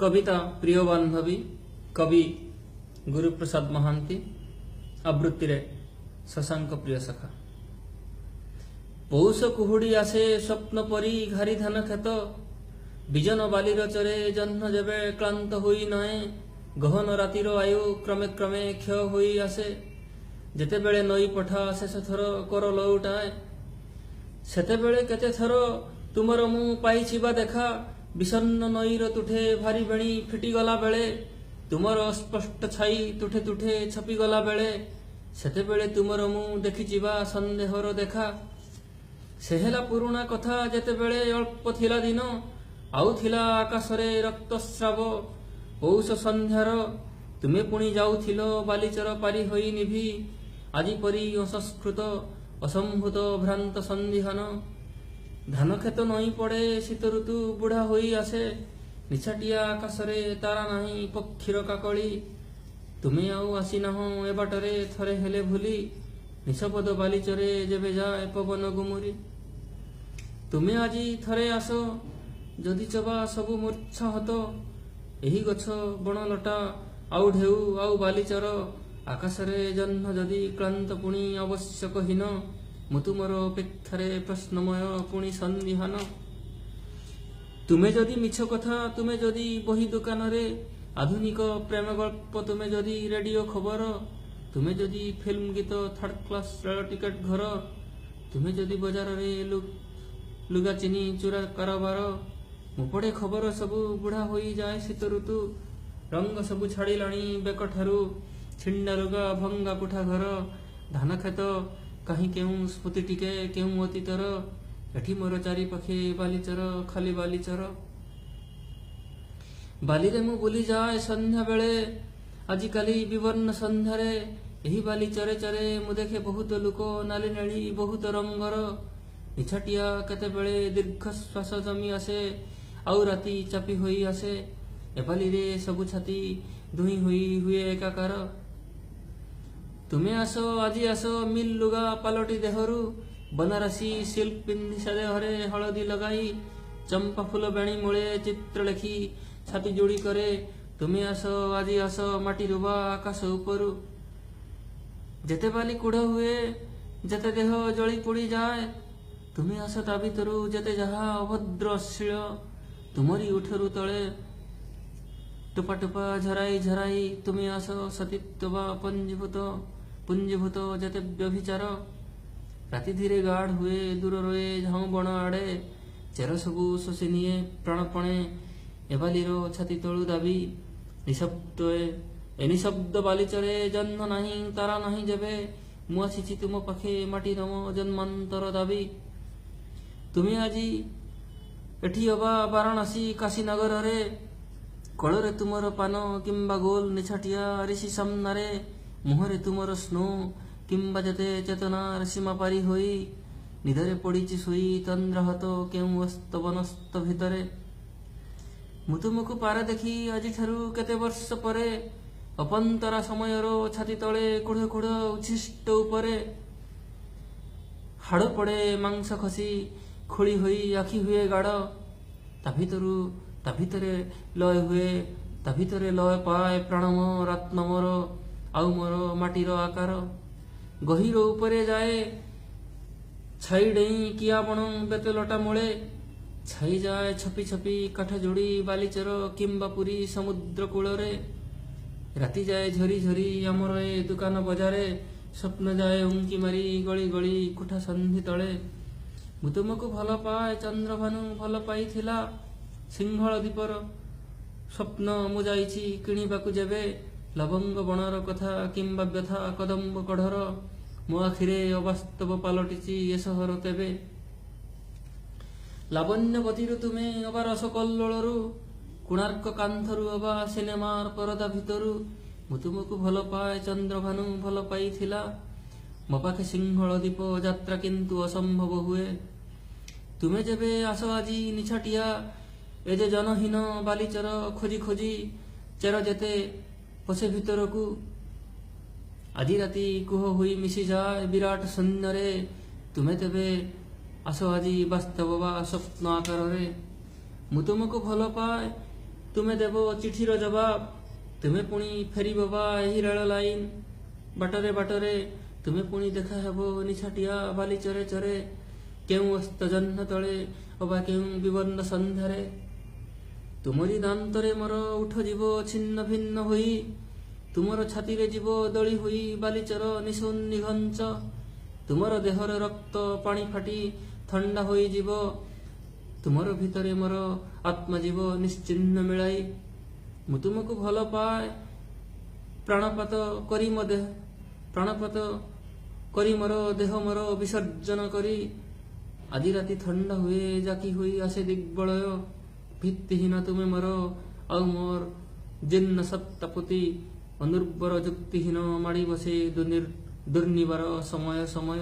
कविता प्रिय बांधवी कवि गुरुप्रसाद महांती आवृत्ति रे शशांक प्रिय सखा। पौष कुहुड़ी आसे स्वप्न परी घारी धान खेत विजन बालीर चरे जह्न जेबे क्लांत होई नए गहन रातिर आयु क्रमे क्रमे क्षय होई आसे जेतेबेले नई पठा शेष थर कर लौटाए सेतेबेले केते थर तुमर मु पाइछि बा देखा विषन्न नईर तुठे भारी बेणी फिटिगला बेले तुमर अस्पष्ट छाई तुठे तुठे छपिगला बेले सेतेबेले तुमर मु देखिछि बा संदेहर देखा से हेला पुरुणा कथा जेतेबेले अल्प थिला दिन आउ थिला आकाशरे रक्तस्राव पौष संध्यार तुमे पुणी जाउथिलो बालीचर पारी होई निभि आजी परी असंस्कृत असंभूत भ्रांत संदिहान धान खेत नई पड़े शीत ऋतु बुढ़ा होई आसे निछाटिया आकाशरे तारा नाही पक्षीर काकली तुमे आउ आसी नाहो ए बाटरे थरे हेले भूली निशपद बालीचरे जेबे जाए पवन गुमुरी तुमे आजी थरे आस जदि चबा सबु मूर्छा हत एही गछ बण लटा आउ ढेउ आउ बालीचर आकाशरे जह्न जदि क्लांत पुणी आवश्यकहीन मु तुमर अपेक्षारे प्रश्नमय पुणी संदिहान तुमे जदि मिछ कथा तुमे जदि बही दुकान रे आधुनिक प्रेम गल्प तुमे जदि रेडियो खबर तुमे जदि फिल्म गीत थर्ड क्लास रेल टिकेट घर तुमे जदि बाजार रे लुगा चिनी चूरा कारोबार मु पड़े खबर सबु बुढ़ा होई जाए शीत ऋतु रंग सबु छाड़िलाणी बेक ठारू छिंडा लुगा भंगा कुठा घर धान खेत कहीं केउ स्मृति टिके केउ अतीतर एठी मोर चारि पाखे बालीचर खाली बालीचर बालीरे मु बुली जाए संध्या बेले आजिकाली विवर्ण संध्यारे एही बाली चरे चरे मु देखे बहुत लुक नाली नेली बहुत रंगर निछाटिया केते बेले दीर्घ श्वास जमी आसे आउ राती चापी होई आसे एपाली रे सबु छाती दुही हुई हुए एकाकार तुमे आस आजी आस मिल लुगा पालटी देहरु बनारसी सिल्क पिंधि देहरे हलदी लगाई चंपा फूल बेणी मूले चित्र लेखी छाती जोड़ी करे तुमे आस आजी आस माटी रुबा आकाश उपरु जेते बाली कुढ़ हुए जेते देह जली पोड़ी जाए तुमे आस ता भितरु जेते जहा अभद्र अश्लील तुमरी उठरु तले टुपा टुपा झराई झराई तुमे आस सतीत्व पुंजीभूत जेते व्यभिचार राति धीरे गाढ़ हुए दूर रोए झाऊ बण आड़े चेर सबु शोषि निए प्राणपणे एबालीर छाती तलु दाबी निशब्द बालीचरे जन्म नाही तारा नाही जेबे मु आसीछि तुम पाखे माटी रम जन्मांतर दाबी तुमे आजी एठी अबा वाराणसी काशीनगर रे कଳରେ तुमर पान किंबा गोल निछाटिया ऋषि सामनारे मुहरे तुमर स्नो किंबा जेते चेतनार सीमा पारी होई निधरे पड़ीची सोई तंद्राहत केउ अस्त वनस्त भितरे मु तुमको पारा देखी आजी ठारू केते वर्ष परे अपंतरा समयर छाती तले कुढ़ कुढ़ उच्छिष्ट उपरे हाड़ पड़े मांस खसी खोली होई आखि हुए गाढ़ ता भितरे लय हुए ता भितरे लय पाए प्राणम रत्नमर आउ मोर माटीर आकार गहीर उपरे जाए छाई डेई किया बण बेतलटा मूले छाई जाए छपी छपी काठ जोड़ी बालीचर किंबा पुरी समुद्र कूलरे राति जाए झरी झरी आमर ए दुकान बजारे स्वप्न जाए उंकी मारी गली गली कुठा संधि तले मु तुमको भल पाए चंद्रभानु भल पाइथिला सिंहल दीपर स्वप्न मु जाइछि किणिबाकु जेबे लवंग बणर कथा किंबा व्यथा कदम्ब कढ़र मो आखिरे अवास्तव पालटिछि ए सहर तेबे लावण्यवतीरु तुमे अबा रसकल्लोलरु कोणार्क कांथरु अबा सिनेमार परदा भितरु मु तुमको भल पाए चंद्रभानु भल पाइथिला मो पाखे सिंहल दीप यात्रा किंतु असंभव हुए तुमे जेबे आस आजी निछाटिया ए जे जनहीन बालीचर खोजी खोजी चेर जेते पछे भितरकू आजी राति कुह हुई मिशी जाए विराट शून्य तुमे तेबे आस आजी वास्तव बा स्वप्न आकार मु तुमको भल पाए ତୁମେ ଦେବ ଚିଠିର ଜବାବ, ତୁମେ ପୁଣି ଫେରିବ ବା ଏହି ରେଳ ଲାଇନ ବାଟରେ ବାଟରେ, ତୁମେ ପୁଣି ଦେଖା ହେବ ନିଛାଟିଆ ବାଲି ଚରେ ଚରେ, କେଉଁ ଅସ୍ତ ଜହ୍ନ ତଳେ ଅବା କେଉଁ ବିବର୍ଣ୍ଣ ସନ୍ଧ୍ୟାରେ। ତୁମରି ଦାନ୍ତରେ ମୋର ଉଠ ଯିବ ଛିନ୍ନ ଭିନ୍ନ ହୋଇ, ତୁମର ଛାତିରେ ଯିବ ଦଳି ହୋଇ ବାଲିଚର ନିଘଞ୍ଚ, ତୁମର ଦେହର ରକ୍ତ ପାଣି ଫାଟି ଥଣ୍ଡା ହୋଇଯିବ, ତୁମର ଭିତରେ ମୋର ଆତ୍ମା ଯିବ ନିଶ୍ଚିହ୍ନ ମିଳାଇ। ମୁଁ ତୁମକୁ ଭଲ ପାଏ, ପ୍ରାଣପାତ କରି ମୋର ଦେହ ମୋର ବିସର୍ଜନ କରି, ଆଜି ରାତି ଥଣ୍ଡା ହୁଏ ଜାକି ହୋଇ ଆସେ ଦିଗ୍ବଳୟ, ଭିତ୍ତିହୀନ ତୁମେ ମୋର ଆଉ ମୋର ଜୀର୍ଣ୍ଣ ସତ୍ତା ପୋତି, ଅନୁର୍ବର ଯୁକ୍ତିହୀନ ମାଡ଼ି ବସେ ଦୁର୍ନିବାର ସମୟ ସମୟ।